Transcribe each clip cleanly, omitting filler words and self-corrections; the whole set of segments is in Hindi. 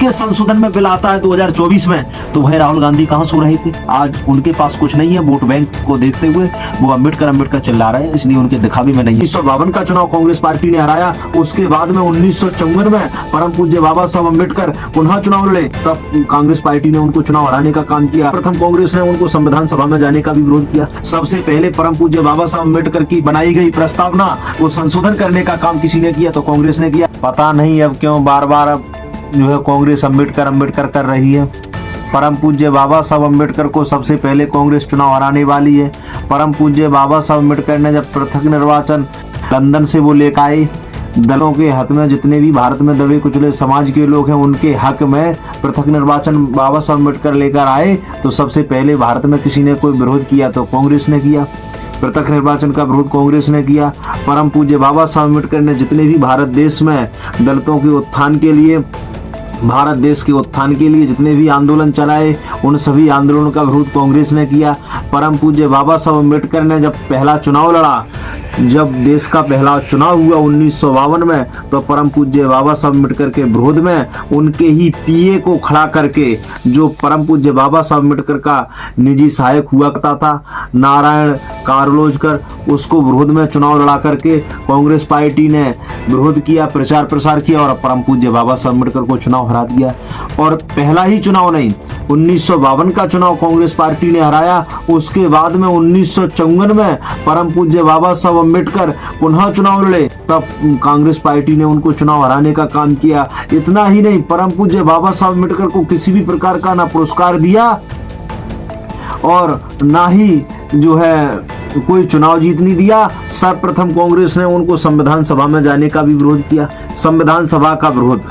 के संशोधन में बिल आता है 2024 में, तो भाई राहुल गांधी कहाँ सो रहे थे। आज उनके पास कुछ नहीं है, वोट बैंक को देखते हुए वो अम्बेडकर चिल्ला रहे हैं, इसलिए उनके दिखावे में नहीं है। 1952 का चुनाव कांग्रेस पार्टी ने हराया, उसके बाद में 1954 में परम पूज्य बाबा साहब अम्बेडकर पुनः चुनाव लड़े, तब कांग्रेस पार्टी ने उनको चुनाव हराने का काम किया। प्रथम कांग्रेस ने उनको संविधान सभा में जाने का भी विरोध किया। सबसे पहले परम पूज्य बाबा साहब अम्बेडकर की बनाई गई प्रस्तावना वो संशोधन करने का काम किसी ने किया, तो कांग्रेस ने किया। पता नहीं अब क्यों बार बार अब जो है कांग्रेस अम्बेडकर कर रही है। परम पूज्य बाबा साहब अम्बेडकर को सबसे पहले कांग्रेस चुनाव हराने वाली है। परम पूज्य बाबा साहब अम्बेडकर ने जब पृथक निर्वाचन लंदन से वो लेकर आए, दलों के हक में जितने भी भारत में दबे कुचले समाज के लोग हैं उनके हक में पृथक निर्वाचन बाबा साहब अम्बेडकर लेकर आए, तो सबसे पहले भारत में किसी ने कोई विरोध किया तो कांग्रेस ने किया। पृथक निर्वाचन का विरोध कांग्रेस ने किया। परम पूज्य बाबा साहब अम्बेडकर ने जितने भी भारत देश में दलितों के उत्थान के लिए, भारत देश के उत्थान के लिए जितने भी आंदोलन चलाए, उन सभी आंदोलनों का विरोध कांग्रेस ने किया। परम पूज्य बाबा साहब अम्बेडकर ने जब पहला चुनाव लड़ा, जब देश का पहला चुनाव हुआ 1952 में, तो परम पूज्य बाबा साहब अम्बेडकर के विरोध में उनके ही पीए को खड़ा करके, जो परम पूज्य बाबा साहब अम्बेडकर का निजी सहायक हुआ करता था नारायण कारलोजकर, उसको विरोध में चुनाव लड़ा करके कांग्रेस पार्टी ने विरोध किया, प्रचार प्रसार किया और परम पूज्य बाबा साहब अम्बेडकर को चुनाव हरा दिया। और पहला ही चुनाव नहीं, 1952 का चुनाव कांग्रेस पार्टी ने हराया। उसके बाद में 1954 में परम पूज्य बाबा साहब अम्बेडकर पुनः चुनाव लड़े, तब कांग्रेस पार्टी ने उनको चुनाव हराने का काम किया। इतना ही नहीं, परम पूज्य बाबा साहब अम्बेडकर को किसी भी प्रकार का ना पुरस्कार दिया और ना ही जो है कोई चुनाव जीतने दिया। सर्वप्रथम कांग्रेस ने उनको संविधान सभा में जाने का भी विरोध किया। संविधान सभा का विरोध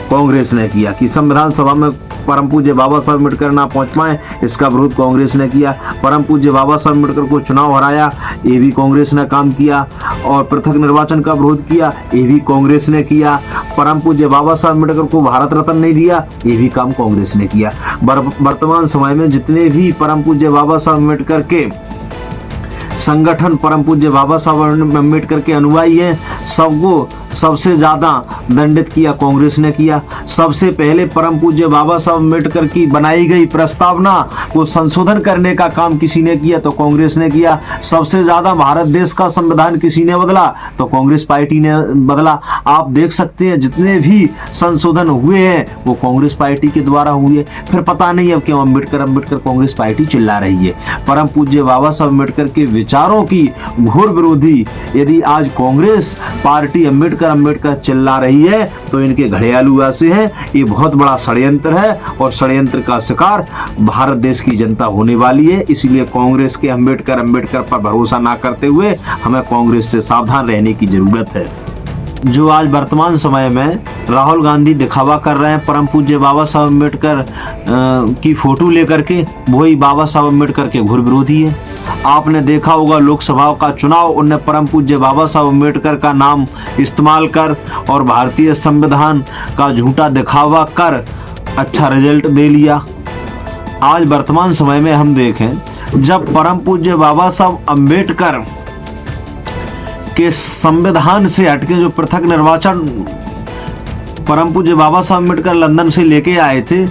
कांग्रेस ने किया कि संविधान सभा में परम पूज्य बाबा साहब अम्बेडकर ना पहुंच पाए, इसका विरोध कांग्रेस ने किया। परम पूज्य बाबा साहब अम्बेडकर को चुनाव हराया, ये भी कांग्रेस ने काम किया। और पृथक निर्वाचन का विरोध किया, ये भी कांग्रेस ने किया। परम पूज्य बाबा साहब अम्बेडकर को भारत रत्न नहीं दिया, ये भी काम कांग्रेस ने किया। वर्तमान समय में जितने भी परम पूज्य बाबा साहब अम्बेडकर के संगठन, परम पूज्य बाबा साहब अम्बेडकर के अनुयायी हैं, सबको सबसे ज्यादा दंडित किया कांग्रेस ने किया। सबसे पहले परम पूज्य बाबा साहब अम्बेडकर की बनाई गई प्रस्तावना को संशोधन करने का काम किसी ने किया तो कांग्रेस ने किया। सबसे ज्यादा भारत देश का संविधान किसी ने बदला तो कांग्रेस पार्टी ने बदला। आप देख सकते हैं जितने भी संशोधन हुए हैं वो कांग्रेस पार्टी के द्वारा हुए। फिर पता नहीं अब क्यों अम्बेडकर कांग्रेस पार्टी चिल्ला रही है। परम पूज्य बाबा साहब अम्बेडकर के विचारों की घोर विरोधी यदि आज कांग्रेस पार्टी अम्बेडकर चिल्ला रही है तो इनके घड़ियालू ऐसे हैं। ये बहुत बड़ा षड्यंत्र है और षड्यंत्र का शिकार भारत देश की जनता होने वाली है। इसलिए कांग्रेस के अम्बेडकर पर भरोसा ना करते हुए हमें कांग्रेस से सावधान रहने की जरूरत है। जो आज वर्तमान समय में राहुल गांधी दिखावा कर रहे हैं परम पूज्य बाबा साहब अम्बेडकर की फोटो लेकर के, वही बाबा साहब अम्बेडकर के घोर विरोधी है। आपने देखा होगा लोकसभा का चुनाव, उनने परम पूज्य बाबा साहब अम्बेडकर का नाम इस्तेमाल कर और भारतीय संविधान का झूठा दिखावा कर अच्छा रिजल्ट दे लिया। आज वर्तमान समय में हम देखें जब परम पूज्य बाबा साहब अम्बेडकर के संविधान से हटके जो पृथक निर्वाचन परम पूज्य बाबा साहब अम्बेडकर लंदन से लेके आए थे,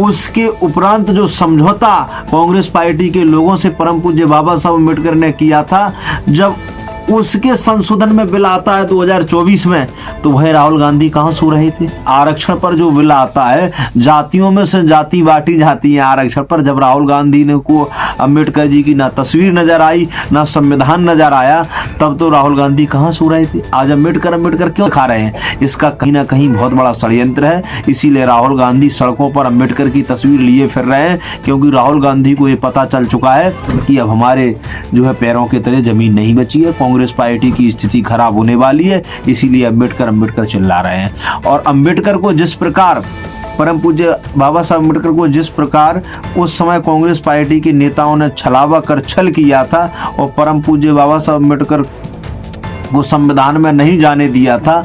उसके उपरांत जो समझौता कांग्रेस पार्टी के लोगों से परम पूज्य बाबा साहब अम्बेडकर ने किया था, जब उसके संशोधन में बिल आता है 2024 में, तो वह राहुल गांधी कहाँ सो रहे थे। आरक्षण पर जो बिल आता है, जातियों में से जाति बांटी जाती है आरक्षण पर, जब राहुल गांधी ने को अम्बेडकर जी की ना तस्वीर नजर आई ना संविधान नजर आया, तब तो राहुल गांधी कहाँ सो रहे थे। आज अम्बेडकर क्यों खा रहे हैं, इसका कहीं ना कहीं बहुत बड़ा षड्यंत्र है। इसीलिए राहुल गांधी सड़कों पर अम्बेडकर की तस्वीर लिए फिर रहे हैं, क्योंकि राहुल गांधी को ये पता चल चुका है कि अब हमारे जो है पैरों के तले जमीन नहीं बची है, कांग्रेस पार्टी की स्थिति खराब होने वाली है। इसीलिए अम्बेडकर चिल्ला रहे हैं। और अम्बेडकर को जिस प्रकार परम पूज्य बाबा साहब अम्बेडकर को जिस प्रकार उस समय कांग्रेस पार्टी के नेताओं ने छलावा कर छल किया था और परम पूज्य बाबा साहब अम्बेडकर को संविधान में नहीं जाने दिया था,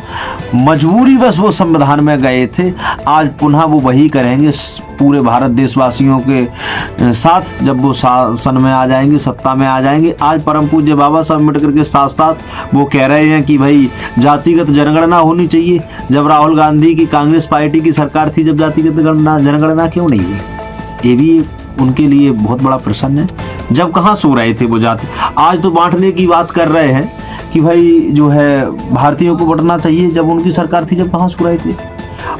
मजबूरी बस वो संविधान में गए थे। आज पुनः वो वही करेंगे पूरे भारत देशवासियों के साथ जब वो शासन में आ जाएंगे, सत्ता में आ जाएंगे। आज परम पूज्य बाबा साहब अम्बेडकर के साथ साथ वो कह रहे हैं कि भाई जातिगत जनगणना होनी चाहिए। जब राहुल गांधी की कांग्रेस पार्टी की सरकार थी, जब जातिगत जनगणना क्यों नहीं हुई? ये भी उनके लिए बहुत बड़ा प्रश्न है। जब कहाँ सो रहे थे वो जाति? आज तो बांटने की बात कर रहे हैं कि भाई जो है भारतीयों को बांटना चाहिए। जब उनकी सरकार थी, जब कहाँ सो रहे थे?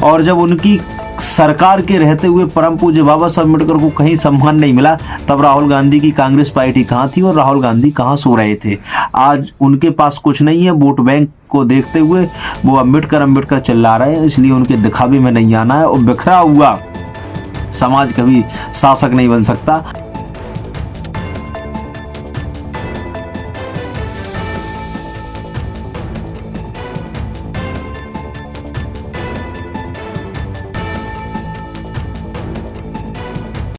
और जब उनकी सरकार के रहते हुए परम पूज्य बाबा साहब अम्बेडकर को कहीं सम्मान नहीं मिला, तब राहुल गांधी की कांग्रेस पार्टी कहाँ थी और राहुल गांधी कहाँ सो रहे थे? आज उनके पास कुछ नहीं है। वोट बैंक को देखते हुए वो अम्बेडकर चिल्ला रहे हैं, इसलिए उनके दिखावे में नहीं आना है। और बिखरा हुआ समाज कभी शासक नहीं बन सकता।